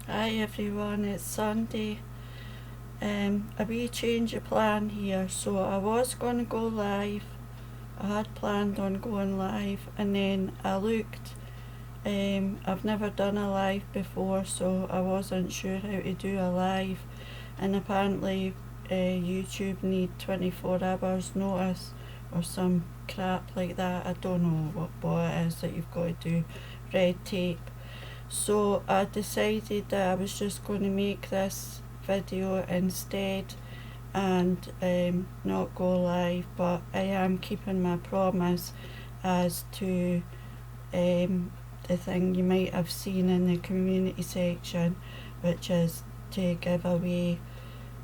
Hi everyone, it's Sunday. A wee change of plan here. So I was going to go live. I had planned on going live, and then I looked. I've never done a live before, so I wasn't sure how to do a live. And apparently, YouTube need 24 hours notice or some crap like that. I don't know what it is that you've got to do. Red tape. So I decided that I was just going to make this video instead and not go live, but I am keeping my promise as to the thing you might have seen in the community section, which is to give away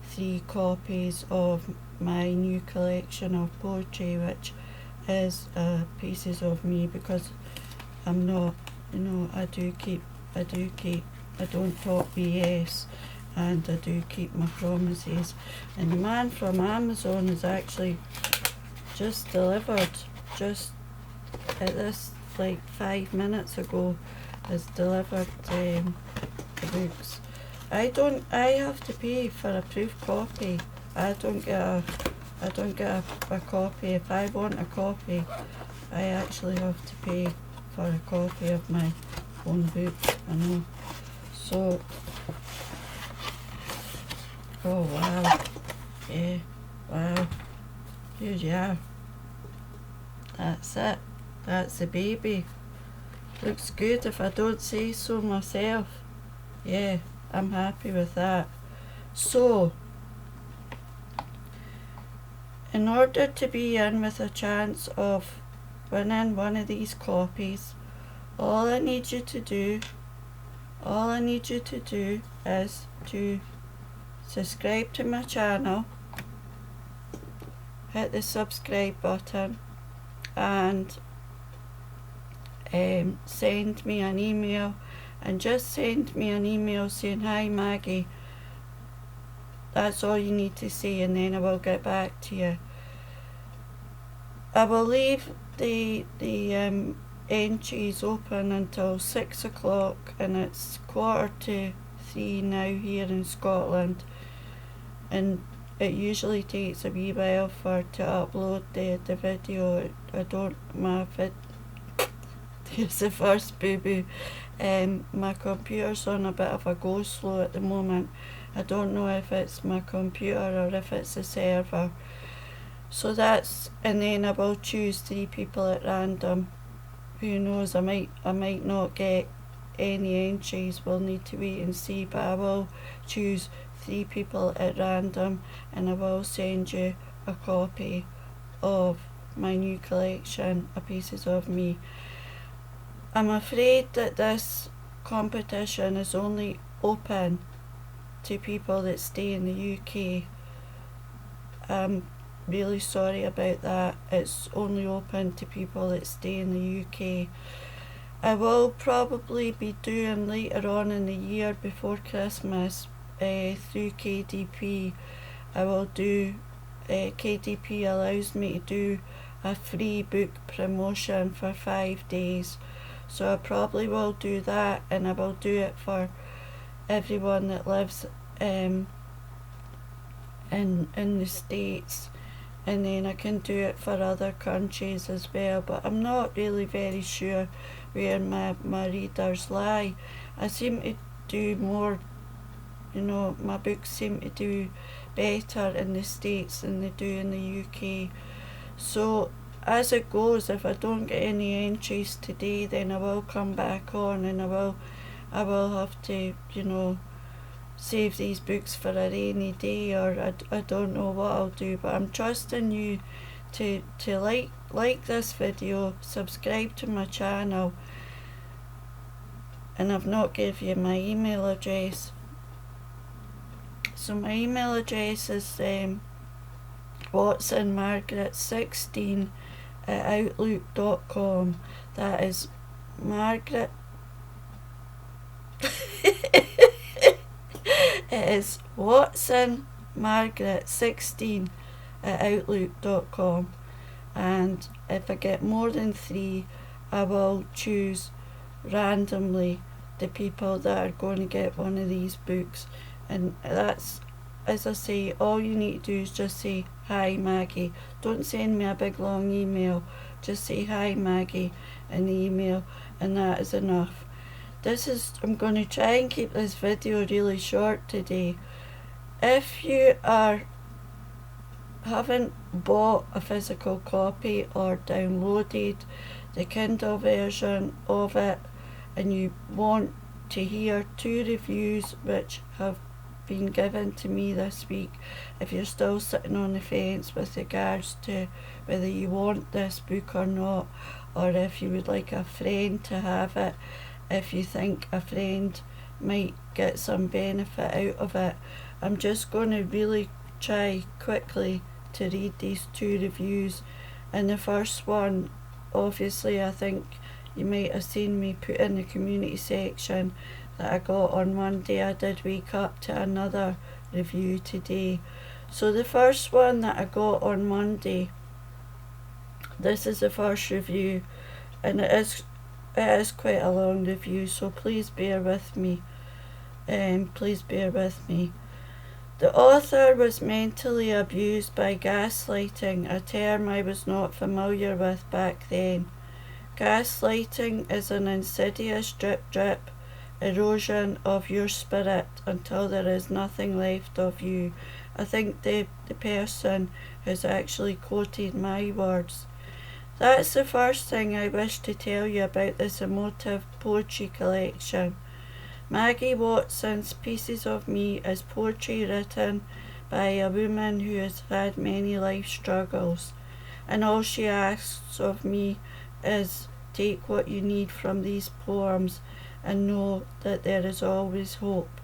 3 copies of my new collection of poetry, which is pieces of me, because I'm not, I don't talk BS, and I do keep my promises. And the man from Amazon has actually just delivered, just at this, like 5 minutes ago, has delivered the books. I have to pay for a proof copy. I don't get a copy. If I want a copy, I actually have to pay for a copy of my own book, I know. So, oh wow, yeah, wow, here you are. That's it. That's the baby. Looks good if I don't say so myself. Yeah, I'm happy with that. So, in order to be in with a chance of winning one of these copies, all I need you to do is to subscribe to my channel, hit the subscribe button, and send me an email, and just send me an email saying, "Hi Maggie." That's all you need to say, and then I will get back to you. I will leave the entries open until 6 o'clock, and it's 2:45 now here in Scotland, and it usually takes a wee while to upload the video. There's the first boo-boo. My computer's on a bit of a go slow at the moment. I don't know if it's my computer or if it's the server. So and then I will choose 3 people at random. Who knows, I might not get any entries. We'll need to wait and see, but I will choose 3 people at random, and I will send you a copy of my new collection of pieces of me. I'm afraid that this competition is only open to people that stay in the UK. I'm really sorry about that. It's only open to people that stay in the UK. I will probably be doing later on in the year, before Christmas, through KDP. I will do, KDP allows me to do a free book promotion for 5 days. So I probably will do that, and I will do it for everyone that lives in the States, and then I can do it for other countries as well, but I'm not really very sure where my readers lie. I seem to do more, my books seem to do better in the States than they do in the UK. So as it goes, if I don't get any entries today, then I will come back on, and I will have to, save these books for a rainy day, or I don't know what I'll do, but I'm trusting you to like this video, subscribe to my channel, and I've not given you my email address. So my email address is watsonmargaret16@outlook.com. That is Margaret. It is watsonmargaret16@outlook.com, and if I get more than 3, I will choose randomly the people that are going to get one of these books. And that's, as I say, all you need to do is just say, "Hi Maggie." Don't send me a big long email. Just say, "Hi Maggie" in the email, and that is enough. I'm going to try and keep this video really short today. If you haven't bought a physical copy or downloaded the Kindle version of it, and you want to hear 2 reviews which have been given to me this week, if you're still sitting on the fence with regards to whether you want this book or not, or if you would like a friend to have it, if you think a friend might get some benefit out of it, I'm just going to really try quickly to read these 2 reviews. And the first one, obviously, I think you might have seen me put in the community section that I got on Monday. I did wake up to another review today. So the first one that I got on Monday, this is the first review, and it is quite a long review, so please bear with me. Please bear with me. The author was mentally abused by gaslighting, a term I was not familiar with back then. Gaslighting is an insidious drip erosion of your spirit until there is nothing left of you. I think the person has actually quoted my words. That's the first thing I wish to tell you about this emotive poetry collection. Maggie Watson's Pieces of Me is poetry written by a woman who has had many life struggles, and all she asks of me is take what you need from these poems and know that there is always hope.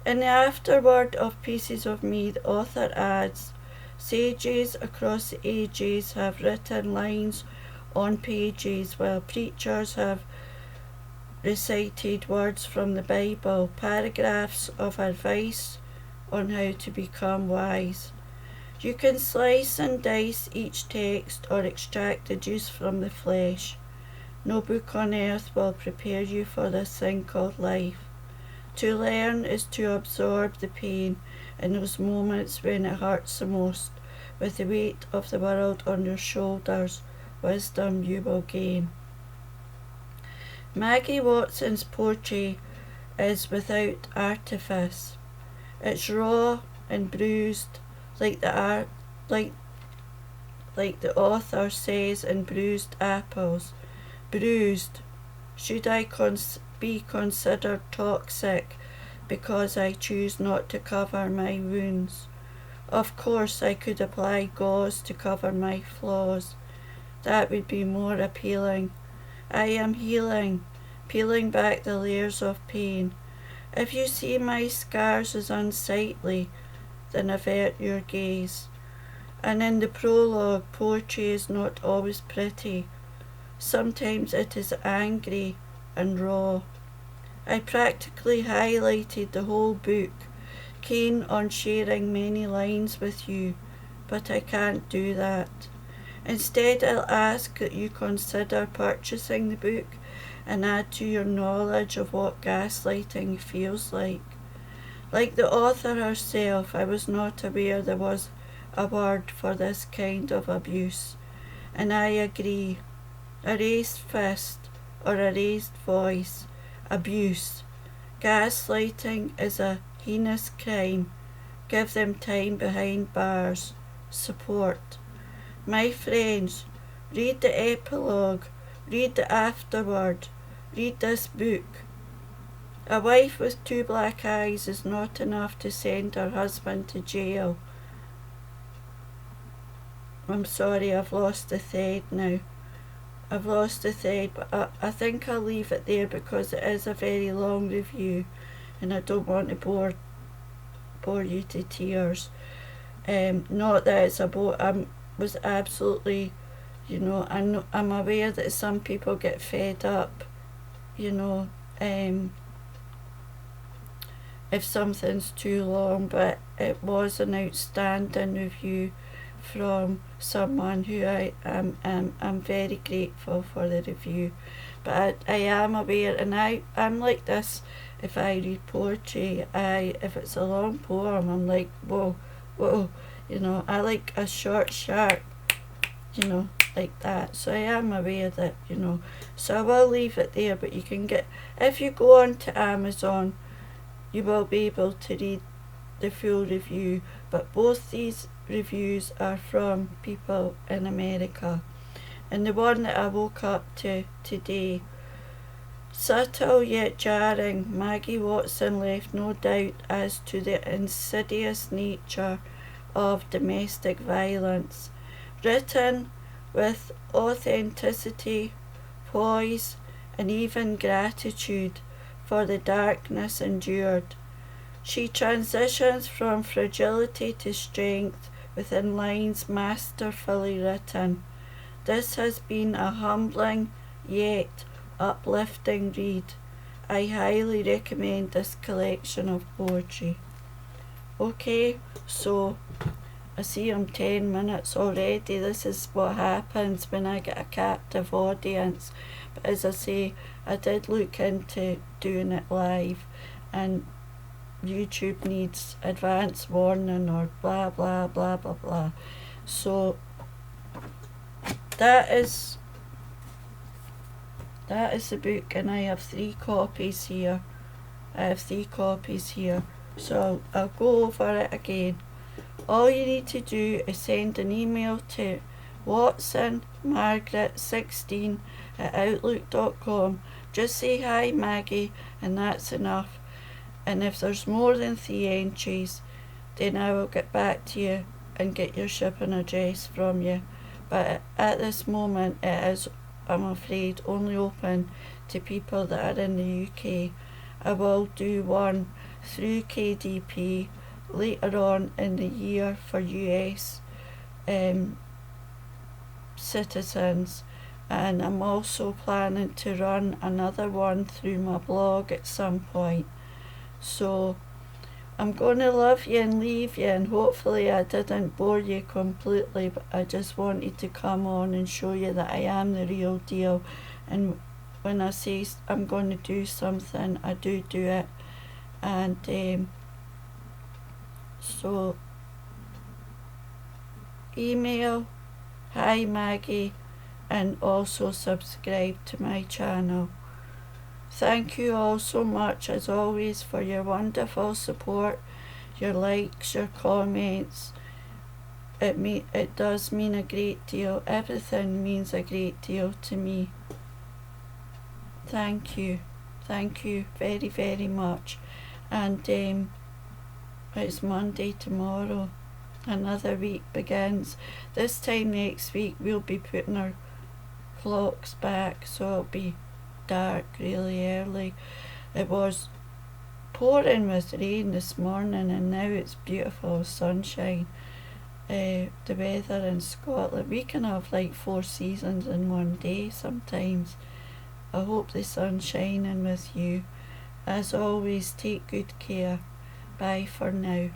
In the afterword of Pieces of Me, the author adds, sages across the ages have written lines on pages, while preachers have recited words from the Bible, paragraphs of advice on how to become wise. You can slice and dice each text or extract the juice from the flesh. No book on earth will prepare you for this thing called life. To learn is to absorb the pain in those moments when it hurts the most. With the weight of the world on your shoulders, wisdom you will gain. Maggie Watson's poetry is without artifice. It's raw and bruised, like the author says in Bruised Apples. Bruised. Should I be considered toxic because I choose not to cover my wounds? Of course I could apply gauze to cover my flaws. That would be more appealing. I am healing, peeling back the layers of pain. If you see my scars as unsightly, then avert your gaze. And in the prologue, poetry is not always pretty. Sometimes it is angry and raw. I practically highlighted the whole book, keen on sharing many lines with you, but I can't do that. Instead, I'll ask that you consider purchasing the book and add to your knowledge of what gaslighting feels like. Like the author herself, I was not aware there was a word for this kind of abuse, and I agree. A raised fist or a raised voice, abuse, gaslighting is a heinous crime. Give them time behind bars. Support. My friends, read the epilogue, read the afterword, read this book. A wife with 2 black eyes is not enough to send her husband to jail. I'm sorry, I've lost the thread now. I've lost the thread, but I think I'll leave it there because it is a very long review and I don't want to bore you to tears. Not that it's was absolutely, I'm aware that some people get fed up, if something's too long, but it was an outstanding review from someone who I'm very grateful for the review. but I am aware, and I'm like this. If I read poetry, if it's a long poem, I'm like, whoa, whoa, I like a short, sharp, like that. So I am aware that, so I will leave it there, but you can if you go on to Amazon, you will be able to read the full review, but both these reviews are from people in America. And the one that I woke up to today, subtle yet jarring, Maggie Watson left no doubt as to the insidious nature of domestic violence. Written with authenticity, poise, and even gratitude for the darkness endured, she transitions from fragility to strength within lines masterfully written. This has been a humbling yet uplifting read. I highly recommend this collection of poetry. Okay, so I see I'm 10 minutes already. This is what happens when I get a captive audience. But as I say, I did look into doing it live, and YouTube needs advance warning or blah blah blah blah blah. So that is the book, and I have 3 copies here. So I'll go over it again. All you need to do is send an email to watsonmargaret16@outlook.com. Just say hi Maggie, and that's enough. And if there's more than 3 entries, then I will get back to you and get your shipping address from you. But at this moment it is, I'm afraid, only open to people that are in the UK. I will do one through KDP later on in the year for US citizens, and I'm also planning to run another one through my blog at some point. So I'm going to love you and leave you, and hopefully I didn't bore you completely, but I just wanted to come on and show you that I am the real deal. And when I say I'm going to do something, I do it. And so email hi Maggie, and also subscribe to my channel. Thank you all so much as always for your wonderful support, your likes, your comments. It does mean a great deal. Everything means a great deal to me. Thank you very, very much. And it's Monday tomorrow. Another week begins. This time next week we'll be putting our clocks back, so it'll be dark really early. It was pouring with rain this morning, and now it's beautiful sunshine. The weather in Scotland, we can have like 4 seasons in one day sometimes. I hope the sun's shining with you. As always, take good care. Bye for now.